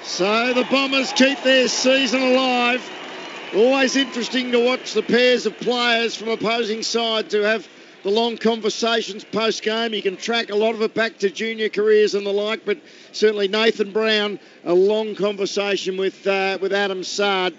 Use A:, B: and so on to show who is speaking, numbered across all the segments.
A: So the Bombers keep their season alive. Always interesting to watch the pairs of players from opposing side to have the long conversations post-game. You can track a lot of it back to junior careers and the like, but certainly Nathan Brown, a long conversation with Adam Sard.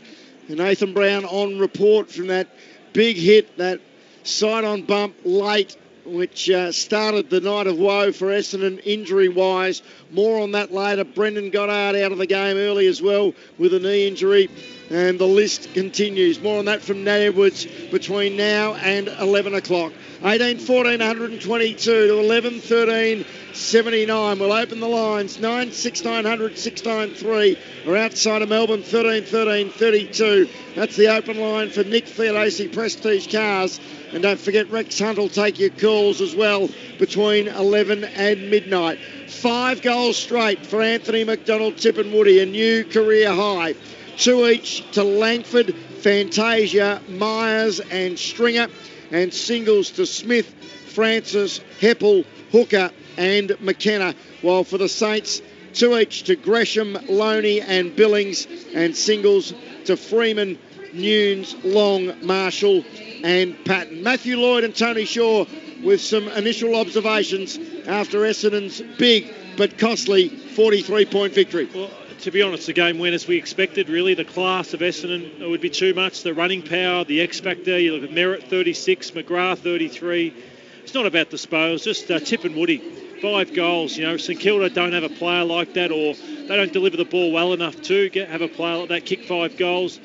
A: And Nathan Brown on report from that big hit, that side-on bump late, which started the night of woe for Essendon injury-wise. More on that later. Brendan Goddard out of the game early as well with a knee injury. And the list continues. More on that from Nat Edwards between now and 11 o'clock. 18-14, 122 to 11-13, 79. We'll open the lines. 9-6-900, 693 are outside of Melbourne. 13-13, 32. That's the open line for Nick Theodosy Prestige Cars. And don't forget, Rex Hunt will take your calls as well between 11 and midnight. 5 goals straight for Anthony McDonald, Tipperwoody, a new career high. 2 each to Langford, Fantasia, Myers and Stringer. And singles to Smith, Francis, Heppel, Hooker and McKenna. While for the Saints, 2 each to Gresham, Loney and Billings. And singles to Freeman, Nunes, Long, Marshall and Patton. Matthew Lloyd and Tony Shaw with some initial observations after Essendon's big but costly 43-point victory.
B: Well, to be honest, the game went as we expected, really. The class of Essendon, it would be too much. The running power, the X-Factor, you look at Merritt 36, McGrath 33. It's not about the spoils, just Tip and Woody. 5 goals, St Kilda don't have a player like that, or they don't deliver the ball well enough to have a player like that kick 5 goals.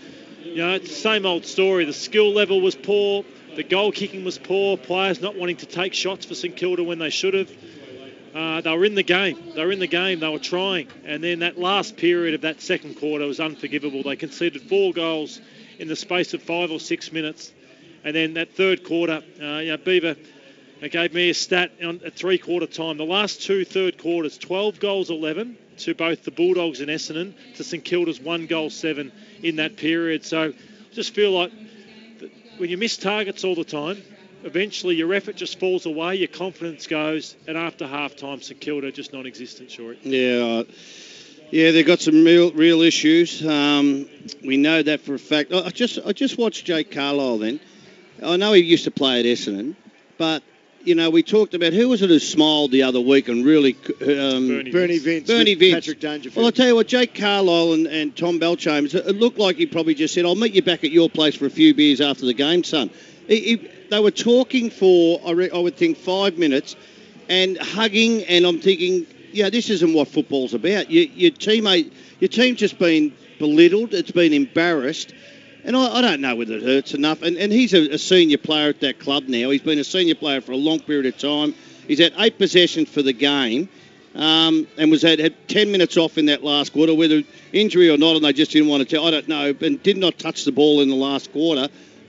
B: It's the same old story. The skill level was poor. The goal kicking was poor. Players not wanting to take shots for St Kilda when they should have. They were in the game. They were trying. And then that last period of that second quarter was unforgivable. They conceded 4 goals in the space of 5 or 6 minutes. And then that third quarter, Beaver gave me a stat at 3-quarter time. The last 2 third quarters, 12 goals 11 to both the Bulldogs and Essendon, to St Kilda's 1 goal 7 in that period. So I just feel like when you miss targets all the time, eventually your effort just falls away, your confidence goes, and after half-time, St Kilda just non-existent, Shorey.
C: Yeah, they've got some real issues. We know that for a fact. I just watched Jake Carlisle then. I know he used to play at Essendon, but we talked about who was it who smiled the other week and really...
A: Bernie Vince. Patrick Dangerfield.
C: Well, I'll tell you what, Jake Carlisle and Tom Belchames, it looked like he probably just said, I'll meet you back at your place for a few beers after the game, son. They were talking for, I would think, 5 minutes and hugging, and I'm thinking, this isn't what football's about. Your team's just been belittled, it's been embarrassed. And I don't know whether it hurts enough. And he's a senior player at that club now. He's been a senior player for a long period of time. He's had 8 possessions for the game and had 10 minutes off in that last quarter, whether injury or not, and they just didn't want to tell. I don't know. And did not touch the ball in the last quarter.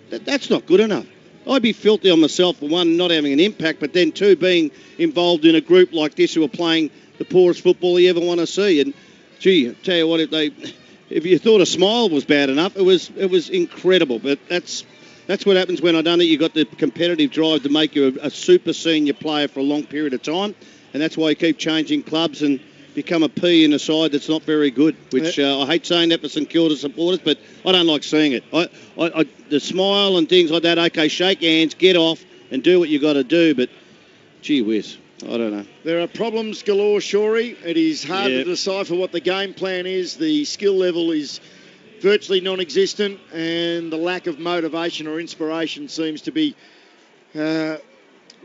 C: That's not good enough. I'd be filthy on myself for one, not having an impact, but then two, being involved in a group like this who are playing the poorest football you ever want to see. And, gee, I tell you what, if you thought a smile was bad enough, it was incredible. But that's what happens when I done it. You got the competitive drive to make you a super senior player for a long period of time, and that's why you keep changing clubs and become a P in a side that's not very good. Which I hate saying that for St Kilda supporters, but I don't like seeing it. The smile and things like that. Okay, shake hands, get off, and do what you got to do. But gee whiz. I don't know.
A: There are problems galore, Shorey. It is hard to decipher what the game plan is. The skill level is virtually non-existent, and the lack of motivation or inspiration seems to be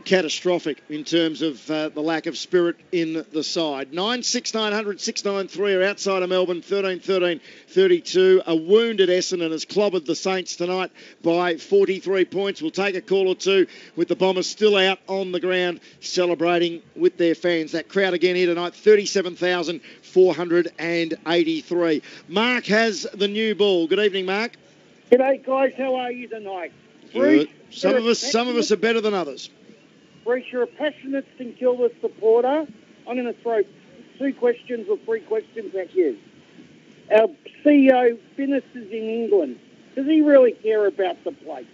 A: catastrophic in terms of the lack of spirit in the side. 9-6-900, 693 are outside of Melbourne, 13-13, 32. A wounded Essendon has clobbered the Saints tonight by 43 points. We'll take a call or two with the Bombers still out on the ground celebrating with their fans. That crowd again here tonight, 37,483. Mark has the new ball. Good evening, Mark.
D: G'day, guys. How are you tonight?
A: Good. Some of us are better than others.
D: Bruce, you're a passionate St Kilda supporter. I'm going to throw 2 questions or 3 questions at you. Our CEO, Finnis, is in England. Does he really care about the place?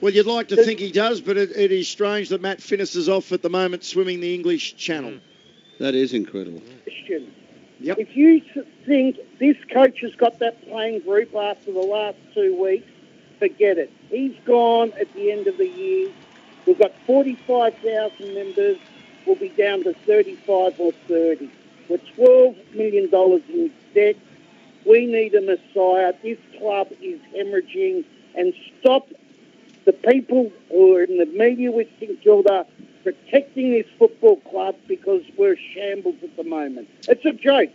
A: Well, you'd like to think he does, but it is strange that Matt Finnis is off at the moment swimming the English Channel.
C: That is incredible.
D: Question.
A: Yep.
D: If you think this coach has got that playing group after the last 2 weeks, forget it. He's gone at the end of the year. We've got 45,000 members. We'll be down to 35 or 30. We're $12 million in debt. We need a messiah. This club is hemorrhaging. And stop the people who are in the media with St Kilda protecting this football club because we're shambles at the moment. It's a joke.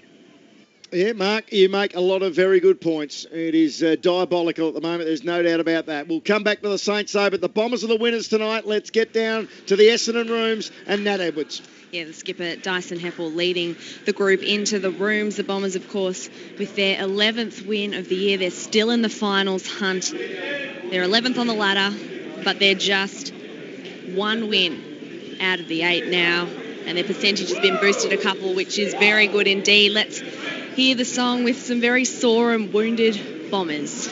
A: Yeah, Mark, you make a lot of very good points. It is diabolical at the moment. There's no doubt about that. We'll come back to the Saints, though, but the Bombers are the winners tonight. Let's get down to the Essendon rooms and Nat Edwards.
E: Yeah, the skipper, Dyson Heppel, leading the group into the rooms. The Bombers, of course, with their 11th win of the year. They're still in the finals hunt. They're 11th on the ladder, but they're just one win out of the 8 now. And their percentage has been boosted a couple, which is very good indeed. Let's hear the song with some very sore and wounded Bombers.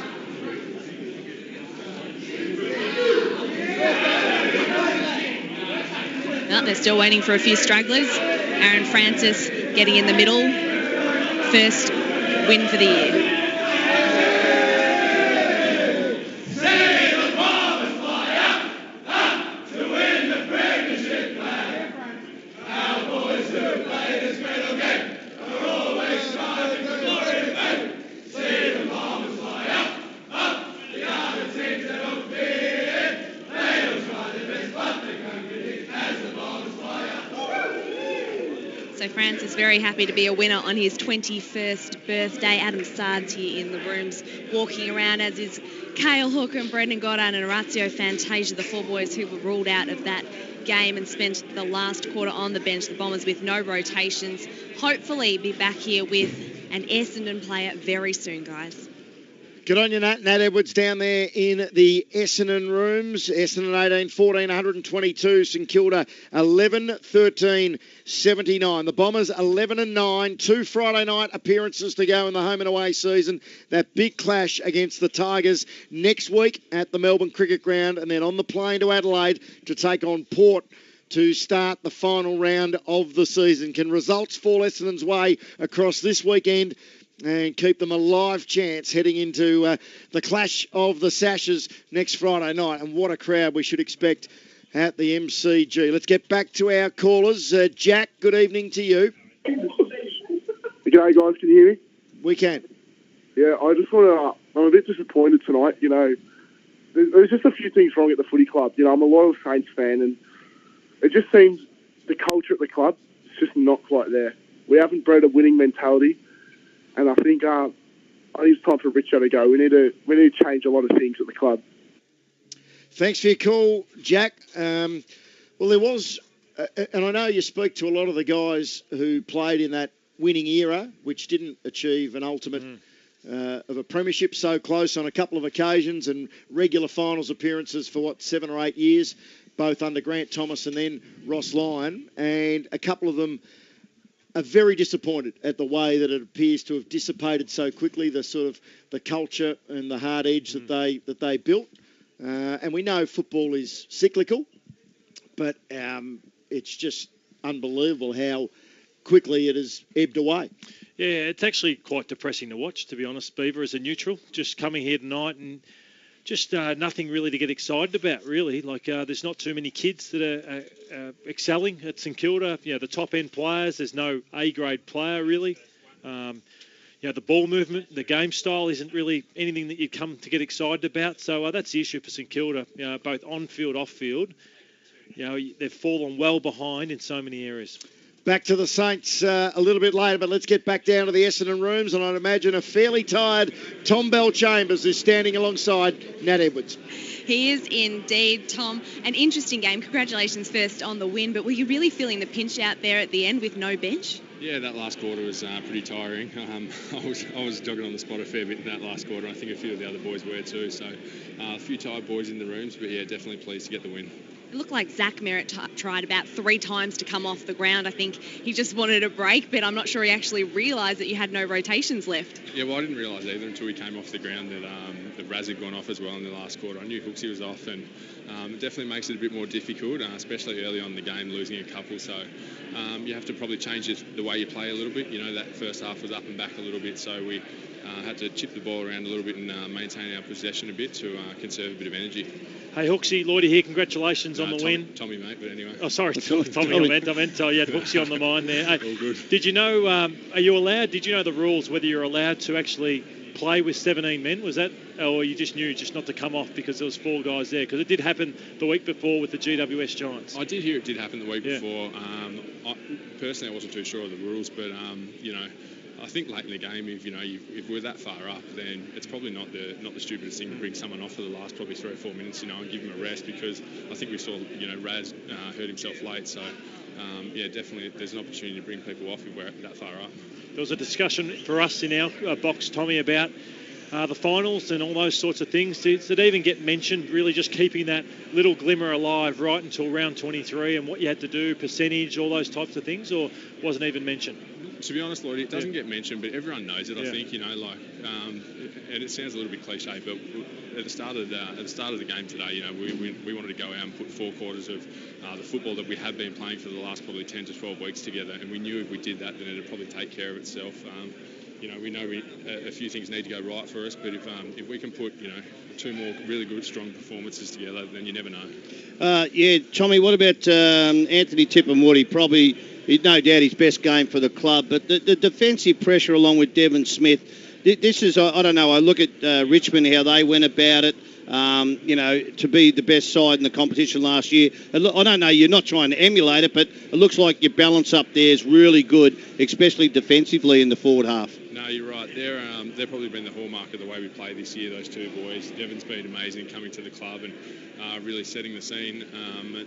E: Well, they're still waiting for a few stragglers. Aaron Francis getting in the middle. First win for the year. So Francis very happy to be a winner on his 21st birthday. Adam Sard's here in the rooms walking around, as is Cale Hook and Brendan Goddard and Orazio Fantasia, the 4 boys who were ruled out of that game and spent the last quarter on the bench. The Bombers with no rotations. Hopefully be back here with an Essendon player very soon, guys.
A: Good on you, Nat. Nat Edwards down there in the Essendon rooms. Essendon 18-14, 122. St Kilda 11-13, 79. The Bombers 11-9. 2 Friday night appearances to go in the home and away season. That big clash against the Tigers next week at the Melbourne Cricket Ground, and then on the plane to Adelaide to take on Port to start the final round of the season. Can results fall Essendon's way across this weekend and keep them a live chance heading into the clash of the Sashes next Friday night? And what a crowd we should expect at the MCG. Let's get back to our callers. Jack, good evening to you.
F: G'day, guys. Can you hear me?
A: We can.
F: Yeah, I just want to... I'm a bit disappointed tonight. You know, there's just a few things wrong at the footy club. You know, I'm a loyal Saints fan, and it just seems the culture at the club is just not quite there. We haven't bred a winning mentality. And I think it's time for Richo to go. We need to change a lot of things at the club.
A: Thanks for your call, Jack. Well, there was, and I know you speak to a lot of the guys who played in that winning era, which didn't achieve an ultimate of a premiership so close on a couple of occasions, and regular finals appearances for, 7 or 8 years, both under Grant Thomas and then Ross Lyon. And a couple of them are very disappointed at the way that it appears to have dissipated so quickly, the culture and the hard edge that they built. And we know football is cyclical, but it's just unbelievable how quickly it has ebbed away.
B: Yeah, it's actually quite depressing to watch, to be honest, Beaver, as a neutral. Just coming here tonight and just nothing really to get excited about, really. Like, there's not too many kids that are excelling at St Kilda. You know, the top-end players, there's no A-grade player, really. The ball movement, the game style isn't really anything that you'd come to get excited about. So that's the issue for St Kilda, both on-field, off-field. They've fallen well behind in so many areas.
A: Back to the Saints a little bit later, but let's get back down to the Essendon rooms, and I'd imagine a fairly tired Tom Bell-Chambers is standing alongside Nat Edwards.
E: He is indeed, Tom. An interesting game. Congratulations first on the win, but were you really feeling the pinch out there at the end with no bench?
G: Yeah, that last quarter was pretty tiring. I was jogging on the spot a fair bit in that last quarter. I think a few of the other boys were too. So a few tired boys in the rooms, but yeah, definitely pleased to get the win.
E: It looked like Zach Merritt tried about 3 times to come off the ground. I think he just wanted a break, but I'm not sure he actually realised that you had no rotations left.
G: Yeah, well, I didn't realise either until we came off the ground that Raz had gone off as well in the last quarter. I knew Hooksy was off, and it definitely makes it a bit more difficult, especially early on in the game, losing a couple. So you have to probably change the way you play a little bit. You know, that first half was up and back a little bit, so we had to chip the ball around a little bit and maintain our possession a bit to conserve a bit of energy.
B: Hey, Hooksy, Lloydie here. Congratulations on the win.
G: Tommy, mate, but anyway.
B: Oh, sorry, Tommy. I meant you had Hooksy on the mind there. Hey,
G: all good.
B: Did you know, did you know the rules, whether you're allowed to actually play with 17 men? Was that, or you just knew just not to come off because there was 4 guys there? Because it did happen the week before with the GWS Giants.
G: I did hear it did happen the week before. Personally, I wasn't too sure of the rules, but, you know, I think late in the game, if we're that far up, then it's probably not the stupidest thing to bring someone off for the last probably 3 or 4 minutes, and give him a rest, because I think we saw, Raz hurt himself late. So, definitely there's an opportunity to bring people off if we're that far up.
B: There was a discussion for us in our box, Tommy, about the finals and all those sorts of things. Did it even get mentioned, really just keeping that little glimmer alive right until round 23 and what you had to do, percentage, all those types of things, or wasn't even mentioned?
G: To be honest, Lloyd, it doesn't get mentioned, but everyone knows it. I think, and it sounds a little bit cliche, but at the start of the game today, we wanted to go out and put 4 quarters of the football that we have been playing for the last probably 10 to 12 weeks together, and we knew if we did that, then it'd probably take care of itself. We know a few things need to go right for us, but if we can put 2 more really good, strong performances together, then you never know.
C: Tommy, what about Anthony Tipperwood? Probably, no doubt, his best game for the club, but the defensive pressure along with Devon Smith, this is, I don't know, I look at Richmond, how they went about it, to be the best side in the competition last year. I don't know, you're not trying to emulate it, but it looks like your balance up there is really good, especially defensively in the forward half.
G: No, you're right. They're probably been the hallmark of the way we play this year, those 2 boys. Devon's been amazing coming to the club and really setting the scene,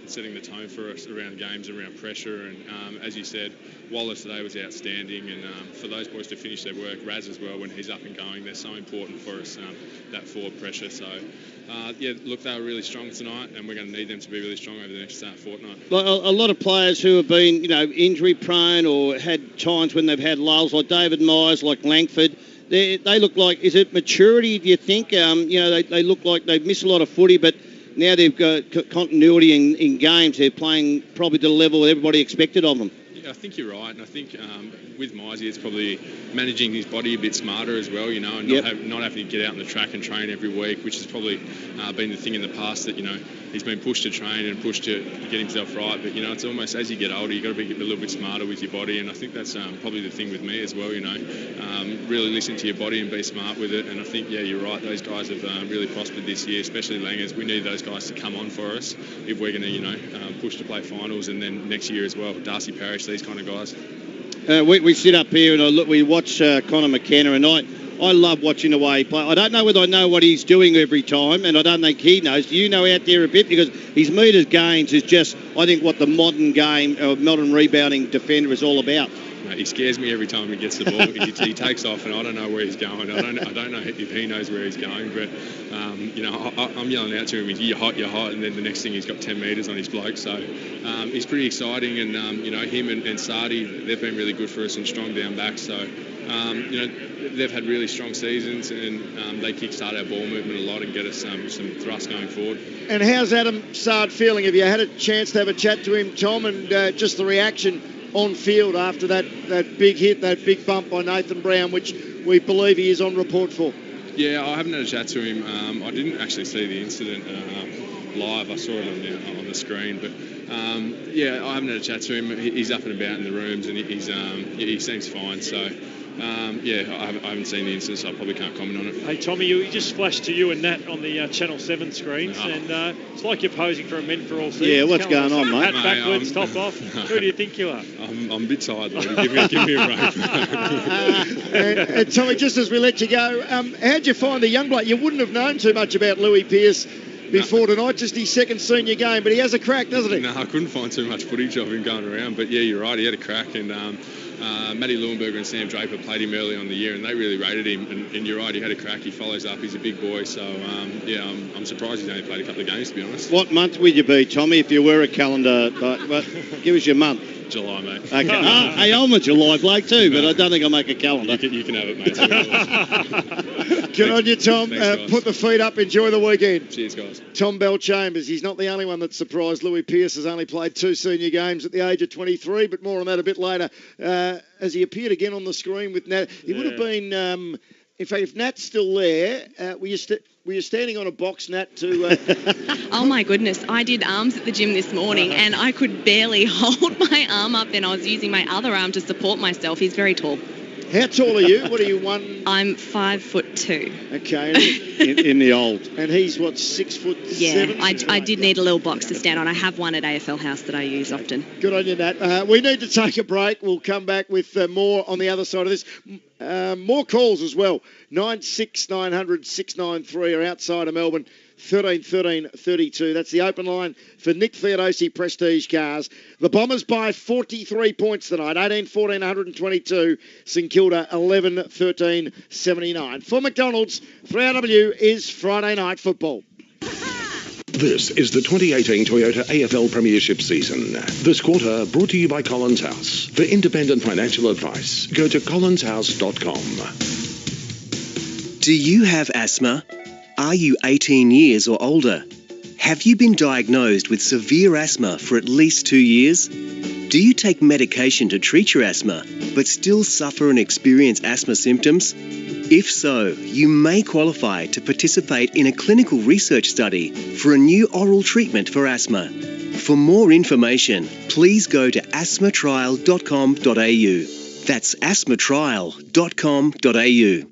G: setting the tone for us around games, around pressure. And as you said, Wallace today was outstanding. And for those boys to finish their work, Raz as well, when he's up and going, they're so important for us, that forward pressure. So, look, they were really strong tonight, and we're going to need them to be really strong over the next fortnight.
C: Like a lot of players who have been, injury prone or had times when they've had lulls, like David Myers, like Langford, they look like, is it maturity, do you think? They look like they've missed a lot of footy, but now they've got continuity in games. They're playing probably to the level everybody expected of them.
G: Yeah, I think you're right, and I think with Mizey, it's probably managing his body a bit smarter as well, and not having to get out on the track and train every week, which has probably been the thing in the past that, he's been pushed to train and pushed to get himself right. But, it's almost as you get older, you've got to be a little bit smarter with your body, and I think that's probably the thing with me as well, really listen to your body and be smart with it. And I think, you're right, those guys have really prospered this year, especially Langers. We need those guys to come on for us if we're going to, push to play finals, and then next year as well, Darcy Parish, these kind of guys.
C: We sit up here and we watch Connor McKenna, and I love watching the way he plays. I don't know whether I know what he's doing every time, and I don't think he knows. Do you know out there a bit? Because his metres gains is just, I think, what the modern game, modern rebounding defender is all about.
G: He scares me every time he gets the ball. he takes off, and I don't know where he's going. I don't know if he knows where he's going, but I'm yelling out to him, you're hot, and then the next thing he's got 10 metres on his bloke. So he's pretty exciting, and him and Sardi, they've been really good for us and strong down back. So they've had really strong seasons, and they kickstart our ball movement a lot and get us some thrust going forward.
A: And how's Adam Sard feeling? Have you had a chance to have a chat to him, Tom, and just the reaction on field after that big hit, that big bump by Nathan Brown, which we believe he is on report for?
G: Yeah, I haven't had a chat to him. I didn't actually see the incident live. I saw it on the screen, but I haven't had a chat to him. He's up and about in the rooms, and he seems fine. So I haven't seen the incident, so I probably can't comment on it.
B: Hey, Tommy, you just flashed to you and Nat on the Channel 7 screens, and it's like you're posing for a Men for All season.
C: Yeah, what's going on, mate?
B: Hat backwards, top off. Who do you think you are?
G: I'm a bit tired, Lottie. Give me a break.
A: Tommy, just as we let you go, how'd you find the young bloke? You wouldn't have known too much about Louis Pearce before tonight, just his second senior game, but he has a crack, doesn't he?
G: No, I couldn't find too much footage of him going around, but yeah, you're right, he had a crack, and Matty Leuenberger and Sam Draper played him early on the year, and they really rated him. And you're right, he had a crack. He follows up. He's a big boy. So, I'm surprised he's only played a couple of games, to be honest.
C: What month would you be, Tommy, if you were a calendar? But give us your month.
G: July, mate.
C: Okay. Hey, I'm a July bloke too, but I don't think I'll make a calendar.
G: You can have it, mate.
A: Good on you, Tom.
G: Thanks,
A: put the feet up. Enjoy the weekend.
G: Cheers, guys.
A: Tom Bell-Chambers. He's not the only one that's surprised. Louis Pearce has only played 2 senior games at the age of 23, but more on that a bit later. As he appeared again on the screen with Nat, he would have been... in fact, if Nat's still there, were you standing on a box, Nat, to...
E: Oh, my goodness. I did arms at the gym this morning, and I could barely hold my arm up, and I was using my other arm to support myself. He's very tall.
A: How tall are you? What are you, 1...
E: I'm 5'2".
A: Okay.
C: in the old.
A: And he's, what, 6'7"?
E: Yeah, I did need a little box to stand on. I have one at AFL House that I use often.
A: Good on you, Nat. We need to take a break. We'll come back with more on the other side of this. More calls as well. 96900 693 are outside of Melbourne. 13 13 32. That's the open line for Nick Theodosi Prestige Cars. The Bombers by 43 points tonight. 18 14 122. St Kilda 11 13 79. For McDonald's, 3RW is Friday Night Football.
H: This is the 2018 Toyota AFL Premiership season. This quarter brought to you by Collins House. For independent financial advice, go to collinshouse.com.
I: Do you have asthma? Are you 18 years or older? Have you been diagnosed with severe asthma for at least 2 years? Do you take medication to treat your asthma, but still suffer and experience asthma symptoms? If so, you may qualify to participate in a clinical research study for a new oral treatment for asthma. For more information, please go to asthmatrial.com.au. That's asthmatrial.com.au.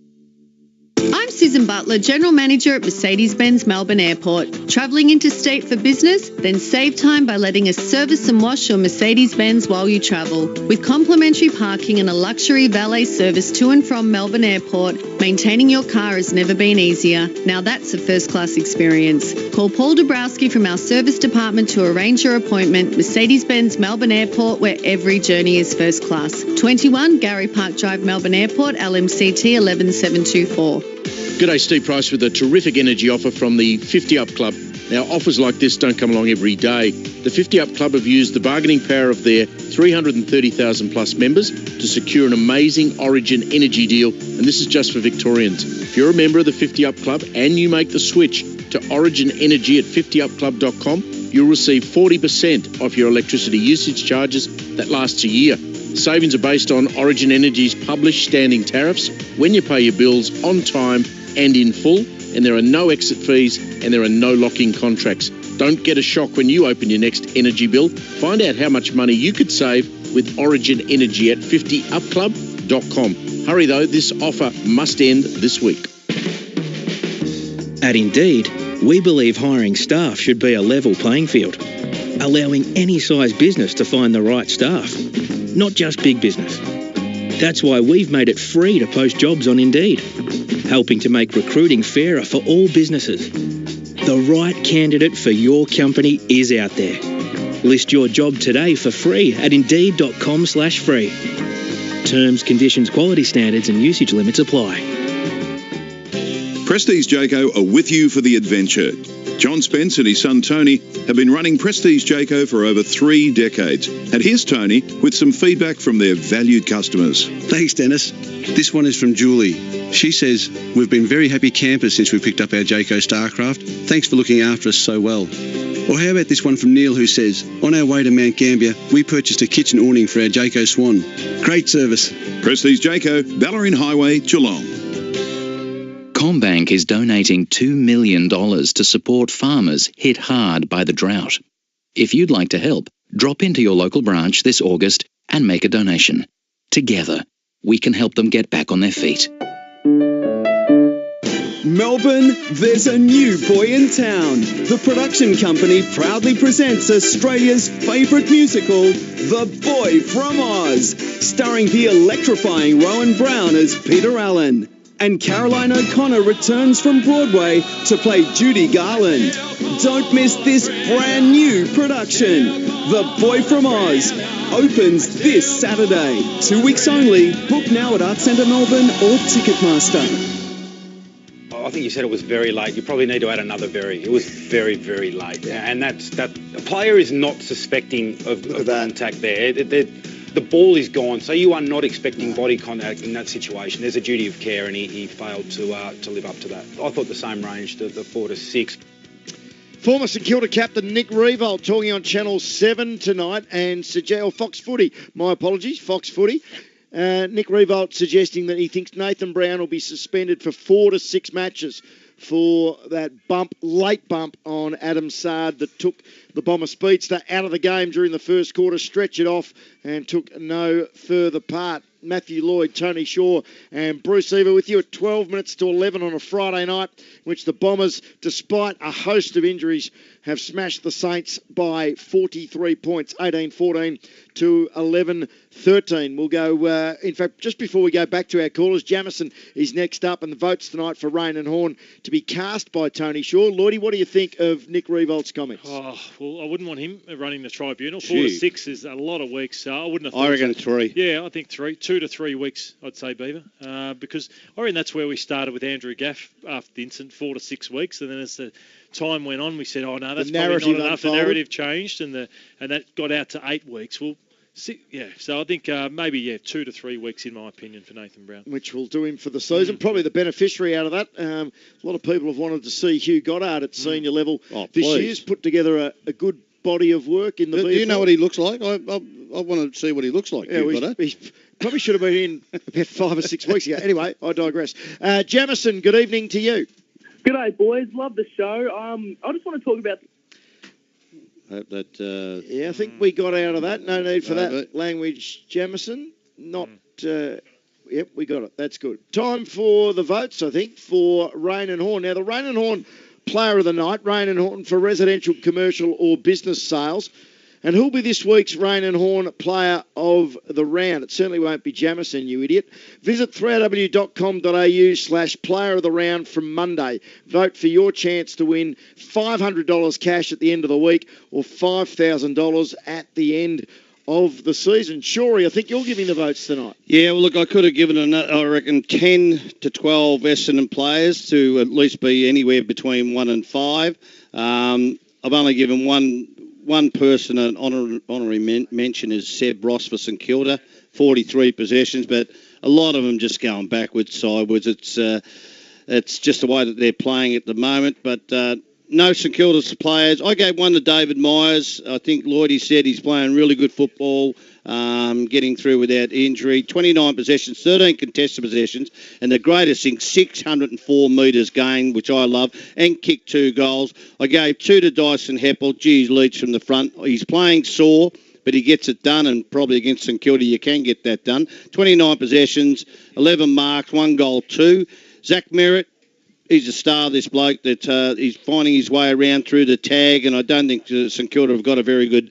J: I'm Susan Butler, General Manager at Mercedes-Benz Melbourne Airport. Travelling interstate for business? Then save time by letting us service and wash your Mercedes-Benz while you travel. With complimentary parking and a luxury valet service to and from Melbourne Airport, maintaining your car has never been easier. Now that's a first-class experience. Call Paul Dabrowski from our service department to arrange your appointment. Mercedes-Benz Melbourne Airport, where every journey is first class. 21 Gary Park Drive, Melbourne Airport, LMCT 11724.
K: G'day, Steve Price with a terrific energy offer from the 50 Up Club. Now, offers like this don't come along every day. The 50 Up Club have used the bargaining power of their 330,000 plus members to secure an amazing Origin energy deal, and this is just for Victorians. If you're a member of the 50 Up Club and you make the switch to Origin Energy at 50upclub.com, you'll receive 40% off your electricity usage charges that lasts a year. Savings are based on Origin Energy's published standing tariffs when you pay your bills on time and in full, and there are no exit fees and there are no lock-in contracts. Don't get a shock when you open your next energy bill. Find out how much money you could save with Origin Energy at 50upclub.com. Hurry though, this offer must end this week.
L: At Indeed, we believe hiring staff should be a level playing field, allowing any size business to find the right staff, not just big business. That's why we've made it free to post jobs on Indeed, helping to make recruiting fairer for all businesses. The right candidate for your company is out there. List your job today for free at Indeed.com/free. Terms, conditions, quality standards and usage limits apply.
M: Prestige Jayco are with you for the adventure. John Spence and his son Tony have been running Prestige Jayco for over 3 decades. And here's Tony with some feedback from their valued customers.
N: Thanks, Dennis. This one is from Julie. She says, we've been very happy campers since we picked up our Jayco Starcraft. Thanks for looking after us so well. Or how about this one from Neil, who says, on our way to Mount Gambier, we purchased a kitchen awning for our Jayco Swan. Great service.
M: Prestige Jayco, Ballerine Highway, Geelong.
O: CommBank is donating $2 million to support farmers hit hard by the drought. If you'd like to help, drop into your local branch this August and make a donation. Together, we can help them get back on their feet.
P: Melbourne, there's a new boy in town. The production company proudly presents Australia's favourite musical, The Boy from Oz, starring the electrifying Rowan Brown as Peter Allen. And Caroline O'Connor returns from Broadway to play Judy Garland. Don't miss this brand new production. The Boy from Oz opens this Saturday. 2 weeks only. Book now at Arts Centre Melbourne or Ticketmaster.
Q: I think you said it was very late. You probably need to add another very. It was very, very late. And that a player is not suspecting of contact there. The ball is gone, so you are not expecting body contact in that situation. There's a duty of care, and he failed to live up to that. I thought the same range, the 4 to 6.
A: Former St Kilda captain Nick Revolt talking on Channel 7 tonight, and Fox Footy. My apologies, Fox Footy. Nick Revolt suggesting that he thinks Nathan Brown will be suspended for 4 to 6 matches for that late bump on Adam Sard that took the Bomber Speedster out of the game during the first quarter, stretched it off and took no further part. Matthew Lloyd, Tony Shaw and Bruce Eva with you at 12 minutes to 11 on a Friday night, which the Bombers, despite a host of injuries, have smashed the Saints by 43 points, 18-14 to 11-13. We'll go, in fact, just before we go back to our callers, Jamison is next up, and the votes tonight for Rain and Horn to be cast by Tony Shaw. Lloydie, what do you think of Nick Revolt's comments?
B: Oh, well, I wouldn't want him running the tribunal. 4 to 6 is a lot of weeks. I wouldn't have.
C: I reckon 3.
B: Yeah, I think 3. 2 to 3 weeks, I'd say, Beaver. Because I reckon that's where we started with Andrew Gaff after the incident, 4 to 6 weeks, and then as the time went on, we said, "Oh no, that's probably not enough."
A: Unfolded.
B: The narrative changed, and that got out to 8 weeks. Well, so I think maybe 2 to 3 weeks, in my opinion, for Nathan Brown,
A: which will do him for the season. Probably the beneficiary out of that. A lot of people have wanted to see Hugh Goddard at senior level this year. He's put together a good body of work in the VFL.
C: Do you know what he looks like? I want to see what he looks like.
A: Yeah, he probably should have been in about 5 or 6 weeks ago. Anyway, I digress. Jamison, good evening to you.
R: G'day, boys. Love the show. I just want to talk about...
C: Hope that...
A: I think we got out of that. No need for that language, Jamison. Yep, we got it. That's good. Time for the votes, I think, for Rain and Horn. Now, the Rain and Horn player of the night, Rain and Horn for residential, commercial or business sales. And who'll be this week's Rain and Horn player of the round? It certainly won't be Jamison, you idiot. Visit 3rw.com.au/player of the round from Monday. Vote for your chance to win $500 cash at the end of the week or $5,000 at the end of the season. Shorey, I think you're giving the votes tonight.
C: Yeah, well, look, I could have given, I reckon, 10 to 12 Essendon players to at least be anywhere between 1 and 5. I've only given one person an honorary mention is Seb Ross for St Kilda, 43 possessions, but a lot of them just going backwards, sideways. It's just the way that they're playing at the moment, but no St Kilda's players. I gave one to David Myers. I think Lloydie said he's playing really good football, getting through without injury. 29 possessions, 13 contested possessions, and the greatest thing, 604 metres gained, which I love, and kicked 2 goals. I gave 2 to Dyson Heppel. Geez, leads from the front. He's playing sore, but he gets it done, and probably against St Kilda you can get that done. 29 possessions, 11 marks, 1 goal, 2. Zach Merritt, he's a star, this bloke, that he's finding his way around through the tag, and I don't think St Kilda have got a very good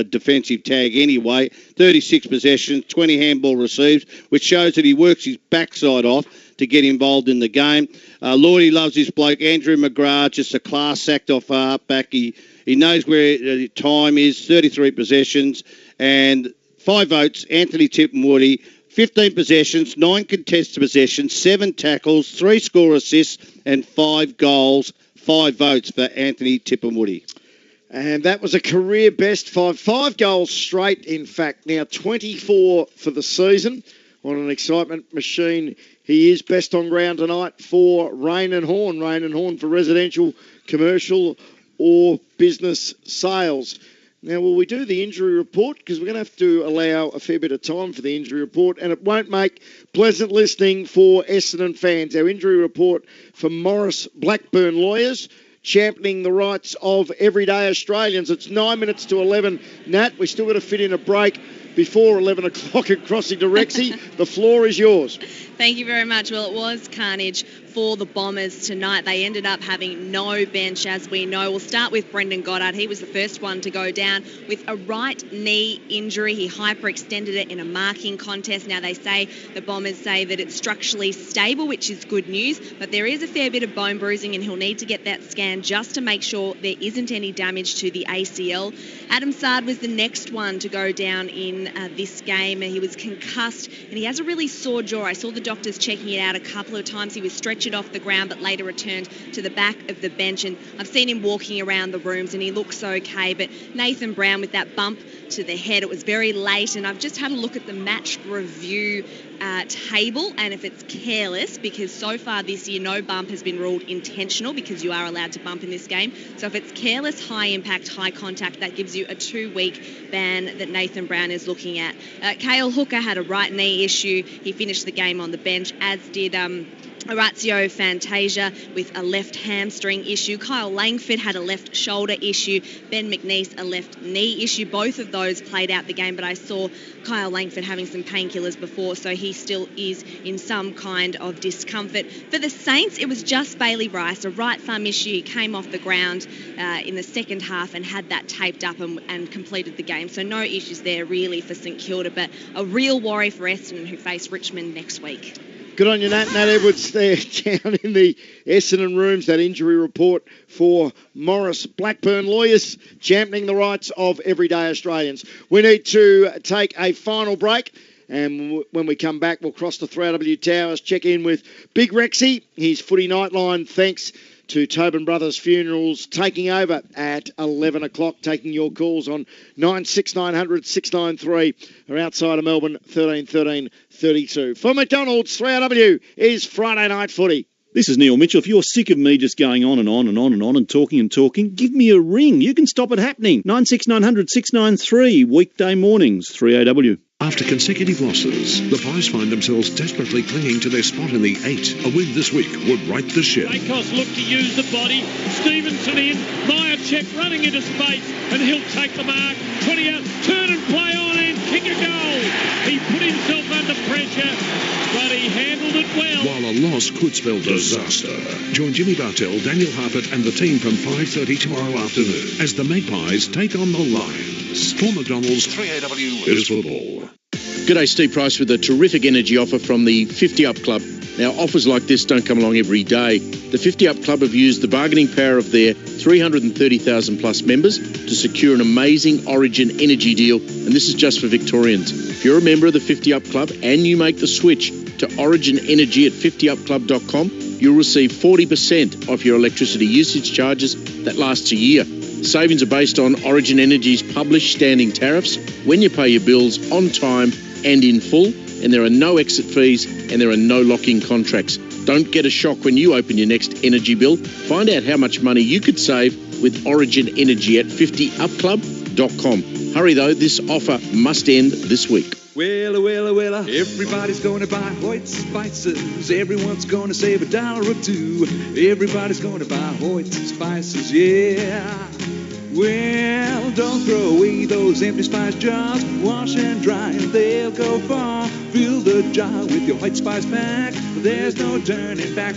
C: defensive tag anyway. 36 possessions, 20 handball receives, which shows that he works his backside off to get involved in the game. Lloydie loves this bloke. Andrew McGrath, just a class act off halfback. He knows where time is, 33 possessions, and 5 votes, Anthony Tippenwoody, 15 possessions, 9 contested possessions, 7 tackles, 3 score assists, and 5 goals. 5 votes for Anthony Tippenwoody.
A: And that was a career best 5 goals straight, in fact. Now 24 for the season. What an excitement machine he is. Best on ground tonight for Rain and Horn. Rain and Horn for residential, commercial or business sales. Now, will we do the injury report? Because we're going to have to allow a fair bit of time for the injury report, and it won't make pleasant listening for Essendon fans. Our injury report for Morris Blackburn Lawyers, championing the rights of everyday Australians. It's 9 minutes to 11. Nat, we still got to fit in a break before 11 o'clock and crossing to Rexy. The floor is yours.
E: Thank you very much. Well, it was carnage for the Bombers tonight. They ended up having no bench, as we know. We'll start with Brendan Goddard. He was the first one to go down with a right knee injury. He hyperextended it in a marking contest. Now, the Bombers say that it's structurally stable, which is good news, but there is a fair bit of bone bruising and he'll need to get that scan just to make sure there isn't any damage to the ACL. Adam Sard was the next one to go down in this game. He was concussed and he has a really sore jaw. I saw the doctors checking it out a couple of times. He was stretched off the ground but later returned to the back of the bench, and I've seen him walking around the rooms and he looks okay. But Nathan Brown with that bump to the head, it was very late, and I've just had a look at the match review table, and if it's careless, because so far this year no bump has been ruled intentional because you are allowed to bump in this game, so if it's careless, high impact, high contact, that gives you a 2-week ban that Nathan Brown is looking at. Cale Hooker had a right knee issue. He finished the game on the bench, as did Orazio Fantasia with a left hamstring issue. Kyle Langford had a left shoulder issue. Ben McNeese a left knee issue. Both of those played out the game, but I saw Kyle Langford having some painkillers before, so he still is in some kind of discomfort. For the Saints, it was just Bailey Rice, a right thumb issue. He came off the ground in the second half and had that taped up and completed the game. So no issues there really for St Kilda, but a real worry for Essendon, who face Richmond next week.
A: Good on you, Nat. Nat Edwards there down in the Essendon rooms. That injury report for Morris Blackburn lawyers championing the rights of everyday Australians. We need to take a final break. And when we come back, we'll cross the 3AW Towers, check in with Big Rexy, his footy nightline, thanks to Tobin Brothers Funerals, taking over at 11 o'clock, taking your calls on 96900 693 or outside of Melbourne 1313 32. For McDonald's, 3AW is Friday Night Footy.
S: This is Neil Mitchell. If you're sick of me just going on and on and on and on and talking, give me a ring. You can stop it happening. 96900 693, weekday mornings, 3AW.
H: After consecutive losses, the Pies find themselves desperately clinging to their spot in the 8. A win this week would right the ship.
B: Akos look to use the body. Stevenson in. Myercheck running into space, and he'll take the mark. 20 out. Turn and play on and kick a goal. He put himself under pressure, but he handled it well.
H: While a loss could spell disaster. Join Jimmy Bartell, Daniel Harpert and the team from 5:30 tomorrow afternoon as the Magpies take on the Lions. For McDonald's, 3AW is football.
K: G'day, Steve Price with a terrific energy offer from the 50 Up Club. Now, offers like this don't come along every day. The 50 Up Club have used the bargaining power of their 330,000 plus members to secure an amazing Origin energy deal, and this is just for Victorians. If you're a member of the 50 Up Club and you make the switch to Origin Energy at 50upclub.com, you'll receive 40% off your electricity usage charges that lasts a year. Savings are based on Origin Energy's published standing tariffs when you pay your bills on time and in full, and there are no exit fees and there are no lock-in contracts. Don't get a shock when you open your next energy bill. Find out how much money you could save with Origin Energy at 50upclub.com. Hurry though, this offer must end this week.
T: Well, everybody's gonna buy Hoyt Spices. Everyone's gonna save $1 or $2. Everybody's gonna buy Hoyt Spices, yeah. Well, don't throw away those empty spice jars. Wash and dry and they'll go far. Fill the jar with your Hoyt Spice pack. There's no turning back.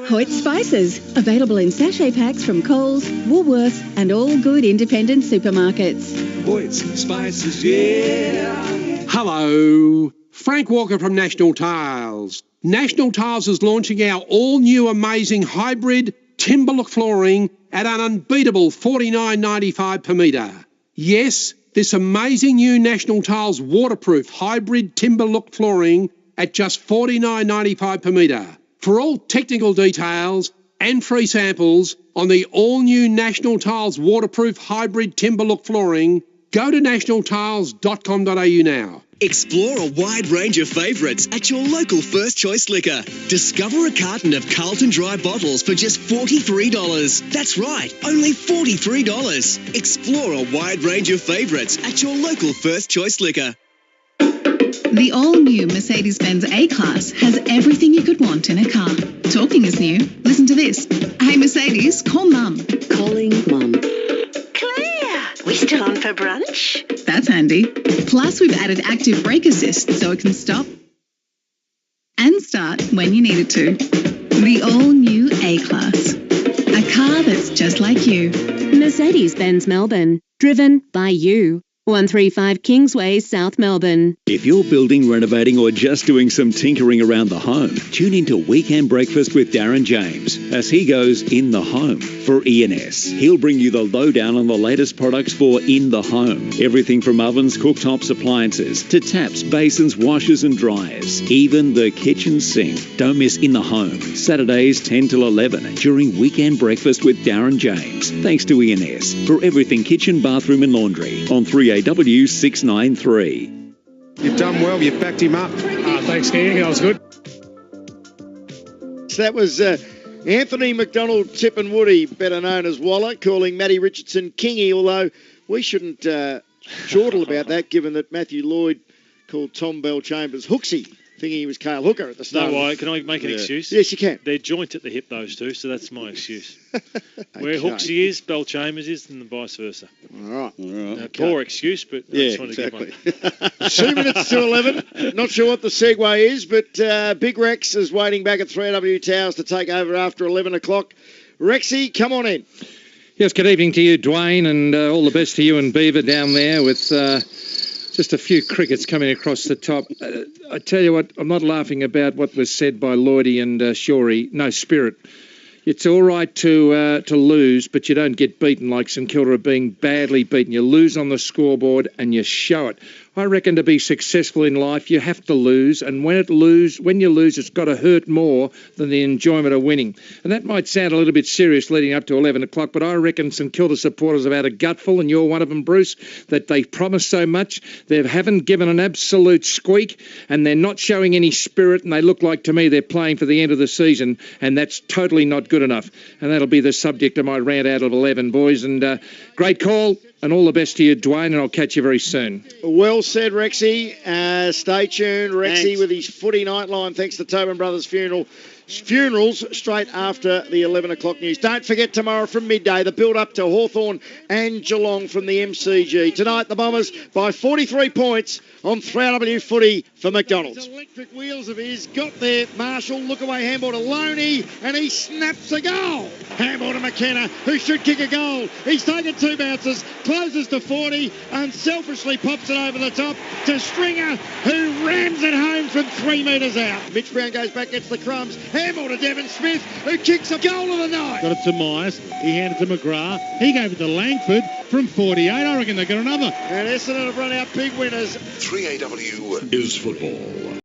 U: Hoyt Spices, available in sachet packs from Coles, Woolworths and all good independent supermarkets.
T: Hoyt Spices, yeah.
V: Hello, Frank Walker from National Tiles. National Tiles is launching our all-new amazing hybrid timber look flooring at an unbeatable $49.95 per metre. Yes, this amazing new National Tiles waterproof hybrid timber look flooring at just $49.95 per metre. For all technical details and free samples on the all-new National Tiles waterproof hybrid timber look flooring, go to nationaltiles.com.au now.
I: Explore a wide range of favourites at your local First Choice Liquor. Discover a carton of Carlton Dry bottles for just $43. That's right, only $43. Explore a wide range of favourites at your local First Choice Liquor.
J: The all-new Mercedes-Benz A-Class has everything you could want in a car. Talking is new. Listen to this. Hey Mercedes, call Mum.
W: Calling Mum. Claire, we still on for brunch?
J: That's
U: handy. Plus, we've added active brake assist so it can stop and start when you need it to. The all-new A-Class. A car that's just like you.
D: Mercedes-Benz Melbourne. Driven by you. 135 Kingsway, South Melbourne.
F: If you're building, renovating or just doing some tinkering around the home, tune into Weekend Breakfast with Darren James as he goes in the home for ENS. He'll bring you the lowdown on the latest products for in the home. Everything from ovens, cooktops, appliances to taps, basins, washers and dryers. Even the kitchen sink. Don't miss In the Home. Saturdays 10 till 11 during Weekend Breakfast with Darren James. Thanks to ENS for everything kitchen, bathroom and laundry on 3AW 693.
W: You've done well. You've backed him up.
X: Thanks, King. That was good.
A: So that was Anthony McDonald Tippenwoody, better known as Waller, calling Matty Richardson Kingy, although we shouldn't chortle about that, given that Matthew Lloyd called Tom Bell-Chambers Hooksy, thinking he was Cale Hooker at the start.
B: No, can I make an excuse?
A: Yes, you can.
B: They're joint at the hip, those two, so that's my excuse. Where
A: Okay.
B: Hooksy is, Bell-Chambers is, and vice versa.
A: All right.
B: Okay. Poor excuse, but I just wanted to give one.
A: 2 minutes to 11. Not sure what the segue is, but Big Rex is waiting back at 3AW Towers to take over after 11 o'clock. Rexy, come on in.
Y: Yes, good evening to you, Dwayne, and all the best to you and Beaver down there with just a few crickets coming across the top. I tell you what, I'm not laughing about what was said by Lloydie and Shorey. No spirit. It's all right to lose, but you don't get beaten like St Kilda are being badly beaten. You lose on the scoreboard and you show it. I reckon to be successful in life, you have to lose, and when you lose, it's got to hurt more than the enjoyment of winning. And that might sound a little bit serious leading up to 11 o'clock, but I reckon St Kilda supporters have had a gutful, and you're one of them, Bruce, that they've promised so much, they haven't given an absolute squeak, and they're not showing any spirit, and they look like, to me, they're playing for the end of the season, and that's totally not good enough. And that'll be the subject of my rant out of 11, boys, and great call. And all the best to you, Dwayne, and I'll catch you very soon.
A: Well said, Rexy. Stay tuned. Rexy
C: Thanks.
A: with his footy nightline, thanks to Tobin Brothers Funerals, straight after the 11 o'clock news. Don't forget tomorrow from midday, the build-up to Hawthorn and Geelong from the MCG. Tonight, the Bombers by 43 points on 3AW footy for McDonald's. Electric wheels of his got there. Marshall, look away, handball to Loney, and he snaps a goal. Handball to McKenna, who should kick a goal. He's taken 2 bounces, closes to 40, unselfishly pops it over the top to Stringer, who rams it home from 3 metres out. Mitch Brown goes back, gets the crumbs. Handball to Devon Smith, who kicks a goal of the night.
Z: Got it to Myers. He handed it to McGrath. He gave it to Langford from 48. I reckon they got another.
A: And Essendon have run out big winners.
H: 3AW is football.